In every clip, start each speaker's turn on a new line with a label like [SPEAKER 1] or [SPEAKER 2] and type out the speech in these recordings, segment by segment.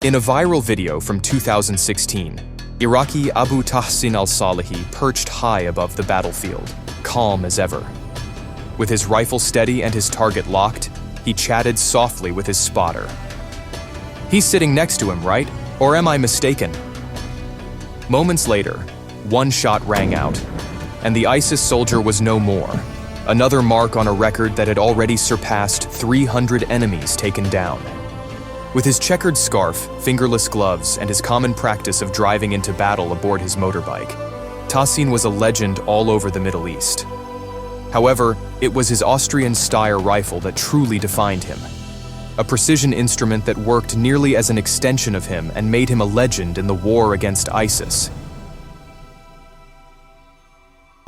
[SPEAKER 1] In a viral video from 2016, Iraqi Abu Tahsin al-Salihi perched high above the battlefield, calm as ever. With his rifle steady and his target locked, he chatted softly with his spotter. "He's sitting next to him, right? Or am I mistaken?" Moments later, one shot rang out, and the ISIS soldier was no more, another mark on a record that had already surpassed 300 enemies taken down. With his checkered scarf, fingerless gloves, and his common practice of driving into battle aboard his motorbike, Tahsin was a legend all over the Middle East. However, it was his Austrian Steyr rifle that truly defined him, a precision instrument that worked nearly as an extension of him and made him a legend in the war against ISIS.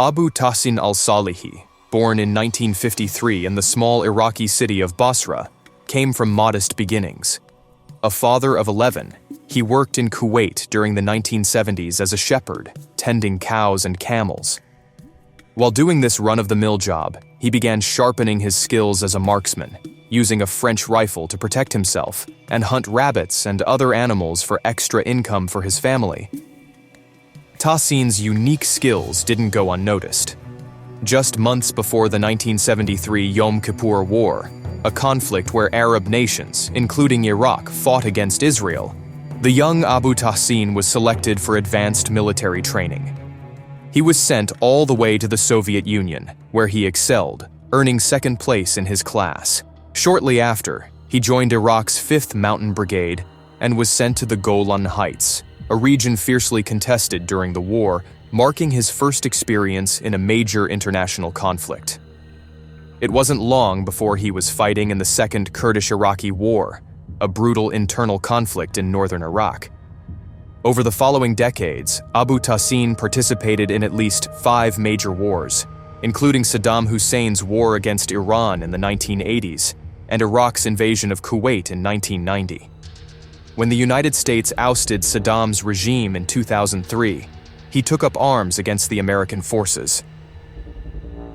[SPEAKER 1] Abu Tahsin al-Salihi, born in 1953 in the small Iraqi city of Basra, came from modest beginnings. A father of 11, he worked in Kuwait during the 1970s as a shepherd, tending cows and camels. While doing this run-of-the-mill job, he began sharpening his skills as a marksman, using a French rifle to protect himself and hunt rabbits and other animals for extra income for his family. Tahsin's unique skills didn't go unnoticed. Just months before the 1973 Yom Kippur War, a conflict where Arab nations, including Iraq, fought against Israel, the young Abu Tahsin was selected for advanced military training. He was sent all the way to the Soviet Union, where he excelled, earning second place in his class. Shortly after, he joined Iraq's 5th Mountain Brigade and was sent to the Golan Heights, a region fiercely contested during the war, marking his first experience in a major international conflict. It wasn't long before he was fighting in the Second Kurdish-Iraqi War, a brutal internal conflict in northern Iraq. Over the following decades, Abu Tahsin participated in at least 5 major wars, including Saddam Hussein's war against Iran in the 1980s and Iraq's invasion of Kuwait in 1990. When the United States ousted Saddam's regime in 2003, he took up arms against the American forces.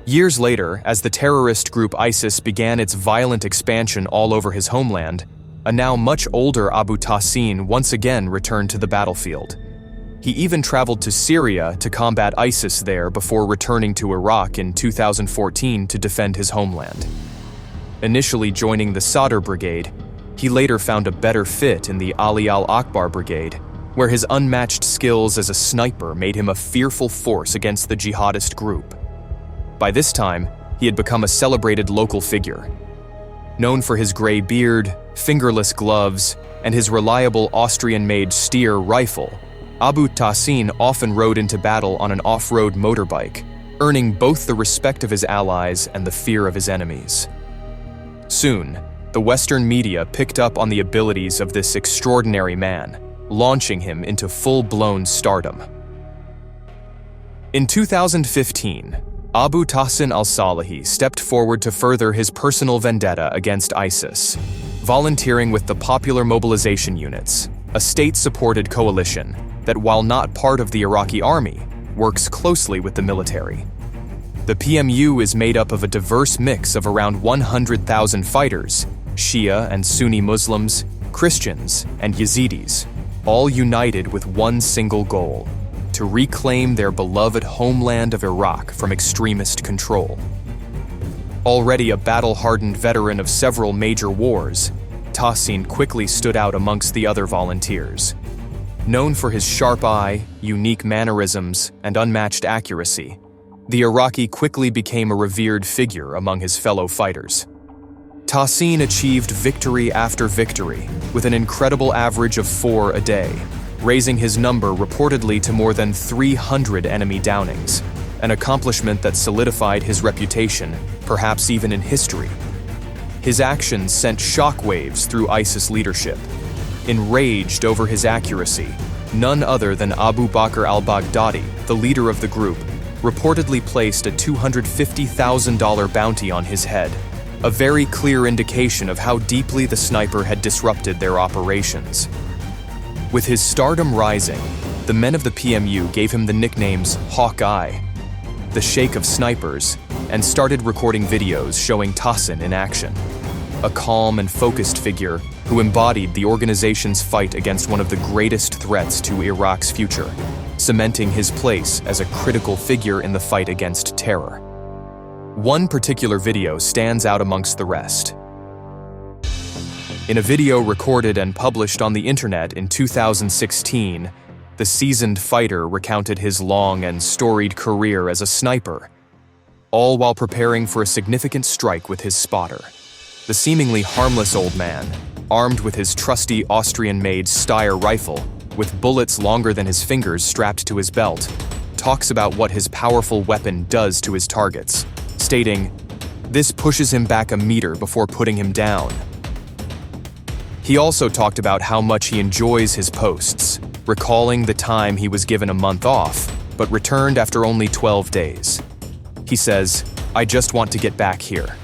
[SPEAKER 1] Years later, as the terrorist group ISIS began its violent expansion all over his homeland, a now much older Abu Tahsin once again returned to the battlefield. He even traveled to Syria to combat ISIS there before returning to Iraq in 2014 to defend his homeland. Initially joining the Sadr Brigade, he later found a better fit in the Ali al-Akbar Brigade, where his unmatched skills as a sniper made him a fearful force against the jihadist group. By this time, he had become a celebrated local figure. Known for his gray beard, fingerless gloves, and his reliable Austrian-made Steyr rifle, Abu Tahsin often rode into battle on an off-road motorbike, earning both the respect of his allies and the fear of his enemies. Soon, the Western media picked up on the abilities of this extraordinary man, launching him into full-blown stardom. In 2015, Abu Tahsin al-Salihi stepped forward to further his personal vendetta against ISIS, volunteering with the Popular Mobilization Units, a state-supported coalition that, while not part of the Iraqi army, works closely with the military. The PMU is made up of a diverse mix of around 100,000 fighters, Shia and Sunni Muslims, Christians, and Yazidis, all united with one single goal: to reclaim their beloved homeland of Iraq from extremist control. Already a battle-hardened veteran of several major wars, Tahsin quickly stood out amongst the other volunteers. Known for his sharp eye, unique mannerisms, and unmatched accuracy, the Iraqi quickly became a revered figure among his fellow fighters. Tahsin achieved victory after victory, with an incredible average of 4 a day, raising his number reportedly to more than 300 enemy downings, an accomplishment that solidified his reputation, perhaps even in history. His actions sent shockwaves through ISIS leadership. Enraged over his accuracy, none other than Abu Bakr al-Baghdadi, the leader of the group, reportedly placed a $250,000 bounty on his head, a very clear indication of how deeply the sniper had disrupted their operations. With his stardom rising, the men of the PMU gave him the nicknames Hawkeye, the Sheikh of Snipers, and started recording videos showing Tahsin in action. a calm and focused figure who embodied the organization's fight against one of the greatest threats to Iraq's future, cementing his place as a critical figure in the fight against terror. One particular video stands out amongst the rest. In a video recorded and published on the internet in 2016, the seasoned fighter recounted his long and storied career as a sniper, all while preparing for a significant strike with his spotter. The seemingly harmless old man, armed with his trusty Austrian-made Steyr rifle, with bullets longer than his fingers strapped to his belt, talks about what his powerful weapon does to his targets, stating, "This pushes him back a meter before putting him down." He also talked about how much he enjoys his posts, recalling the time he was given a month off, but returned after only 12 days. He says, "I just want to get back here.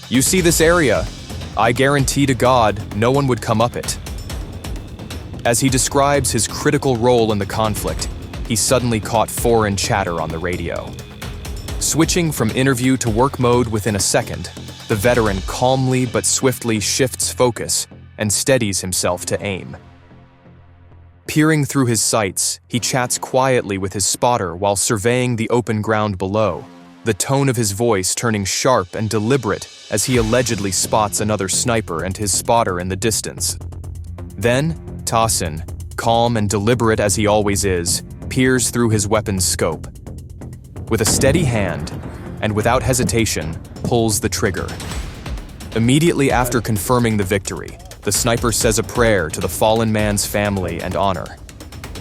[SPEAKER 1] You see this area? I guarantee to God no one would come up it." As he describes his critical role in the conflict, he suddenly caught foreign chatter on the radio. Switching from interview to work mode within a second, the veteran calmly but swiftly shifts focus and steadies himself to aim. Peering through his sights, he chats quietly with his spotter while surveying the open ground below, the tone of his voice turning sharp and deliberate as he allegedly spots another sniper and his spotter in the distance. Then, Tahsin, calm and deliberate as he always is, peers through his weapon's scope. With a steady hand, and without hesitation, pulls the trigger. Immediately after confirming the victory, the sniper says a prayer to the fallen man's family and honor.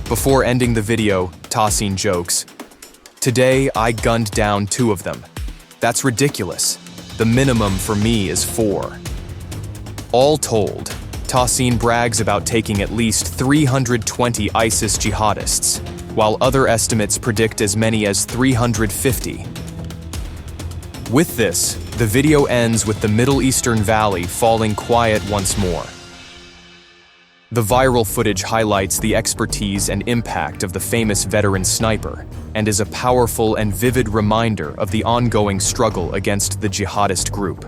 [SPEAKER 1] Before ending the video, Tahsin jokes, "Today I gunned down 2 of them. That's ridiculous. The minimum for me is 4. All told, Tahsin brags about taking at least 320 ISIS jihadists, while other estimates predict as many as 350. With this, the video ends with the Middle Eastern Valley falling quiet once more. The viral footage highlights the expertise and impact of the famous veteran sniper and is a powerful and vivid reminder of the ongoing struggle against the jihadist group.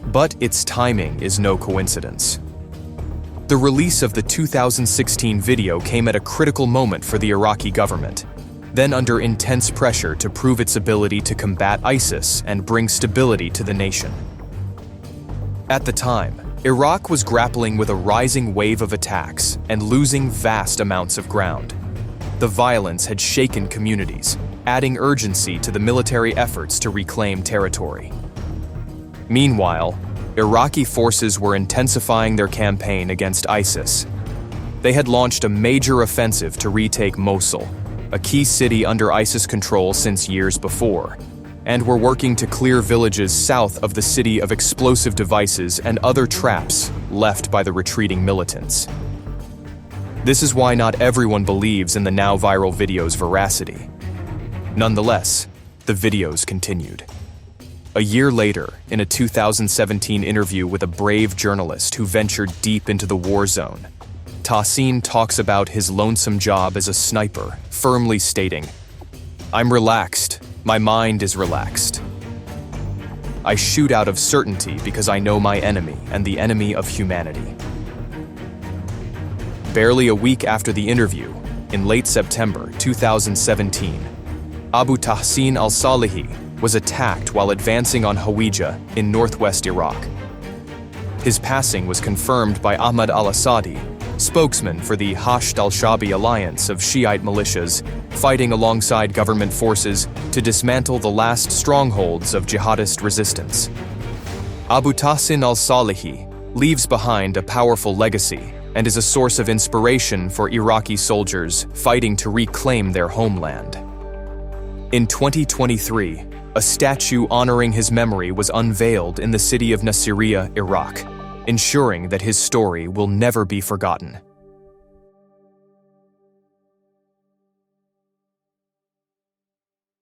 [SPEAKER 1] But its timing is no coincidence. The release of the 2016 video came at a critical moment for the Iraqi government, then under intense pressure to prove its ability to combat ISIS and bring stability to the nation. At the time, Iraq was grappling with a rising wave of attacks and losing vast amounts of ground. The violence had shaken communities, adding urgency to the military efforts to reclaim territory. Meanwhile, Iraqi forces were intensifying their campaign against ISIS. They had launched a major offensive to retake Mosul, a key city under ISIS control since years before, and were working to clear villages south of the city of explosive devices and other traps left by the retreating militants. This is why not everyone believes in the now viral video's veracity. Nonetheless, the videos continued. A year later, in a 2017 interview with a brave journalist who ventured deep into the war zone, Tahsin talks about his lonesome job as a sniper, firmly stating, "I'm relaxed. My mind is relaxed. I shoot out of certainty because I know my enemy and the enemy of humanity." Barely a week after the interview, in late September 2017, Abu Tahsin al-Salihi was attacked while advancing on Hawija in northwest Iraq. His passing was confirmed by Ahmad al-Asadi, spokesman for the Hashd al-Shabi alliance of Shiite militias fighting alongside government forces to dismantle the last strongholds of jihadist resistance. Abu Tahsin al-Salihi leaves behind a powerful legacy and is a source of inspiration for Iraqi soldiers fighting to reclaim their homeland. In 2023, a statue honoring his memory was unveiled in the city of Nasiriyah, Iraq, ensuring that his story will never be forgotten.